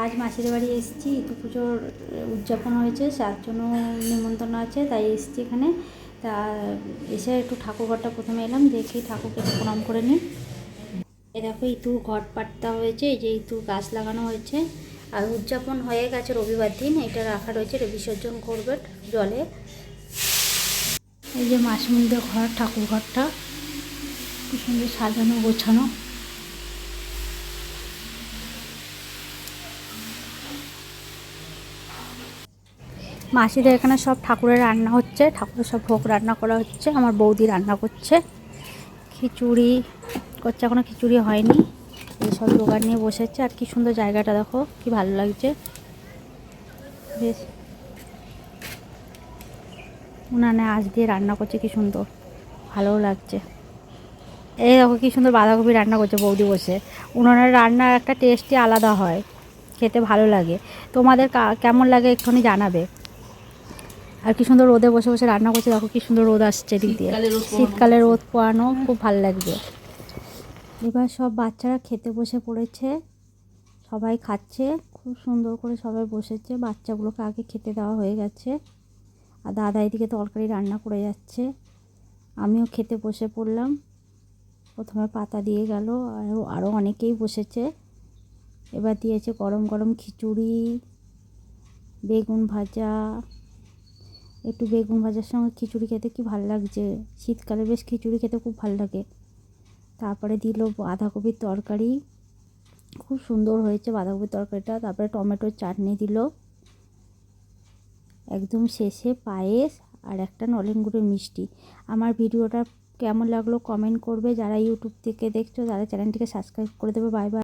আজ মাসির বাড়ি এসেছি, ইতু পুজোর উদযাপন হয়েছে, তার জন্য নিমন্ত্রণ আছে, তাই এসেছি এখানে। তা এসে একটু ঠাকুরঘরটা প্রথমে এলাম, দেখি ঠাকুরকে প্রণাম করে নিই। এই দেখো ইতুর ঘট পাট্টা হয়েছে, এই যে ইতুর গাছ লাগানো হয়েছে। আর উদযাপন হয়ে গেছে রবিবার দিন, এটা রাখা রয়েছে, এটা বিসর্জন করবে জলে। এই যে মাসিমুনিদের ঘর, ঠাকুর ঘরটা কি সুন্দর সাজানো গোছানো। মাসিদের এখানে সব ঠাকুরের রান্না হচ্ছে, ঠাকুরের সব ভোগ রান্না করা হচ্ছে। আমার বৌদি রান্না করছে, খিচুড়ি করছে, এখনো খিচুড়ি হয়নি। এইসব জোগাড় নিয়ে বসেছে। আর কি সুন্দর জায়গাটা দেখো, কি ভালো লাগছে বেশ। উনানে আঁচ দিয়ে রান্না করছে, কি সুন্দর, ভালোও লাগছে। এই দেখো কি সুন্দর বাঁধাকপি রান্না করছে বৌদি বসে। উনানের রান্নার একটা টেস্টই আলাদা হয়, খেতে ভালো লাগে। তোমাদের কেমন লাগে একটুখানি জানাবে। আর কি সুন্দর রোদে বসে বসে রান্না করছে, দেখো কি সুন্দর রোদ আসছে এদিক দিয়ে, শীতকালে রোদ পোয়ানো খুব ভালো লাগবে। এবার সব বাচ্চারা খেতে বসে পড়েছে, সবাই খাচ্ছে, খুব সুন্দর করে সবাই বসেছে। বাচ্চাগুলোকে আগে খেতে দেওয়া হয়ে গেছে, আর দাদা এদিকে তরকারি রান্না করে যাচ্ছে। আমিও খেতে বসে পড়লাম, প্রথমে পাতা দিয়ে গেল, আরও অনেকেই বসেছে। এবার দিয়েছে গরম গরম খিচুড়ি, বেগুন ভাজা। একটু বেগুন ভাজার সঙ্গে খিচুড়ি খেতে কি ভালো লাগছে, শীতকালে বেশ খিচুড়ি খেতে খুব ভালো লাগে। তারপরে দিল বাঁধাকপির তরকারি, খুব সুন্দর হয়েছে বাঁধাকপির তরকারিটা। তারপরে টমেটোর চাটনি দিল, একদম শেষে পায়েস আর একটা নলেন গুড়ের মিষ্টি। আমার ভিডিওটা কেমন লাগলো কমেন্ট করবে। যারা ইউটিউব থেকে দেখছো তারা চ্যানেলটিকে সাবস্ক্রাইব করে দেবে। Bye bye.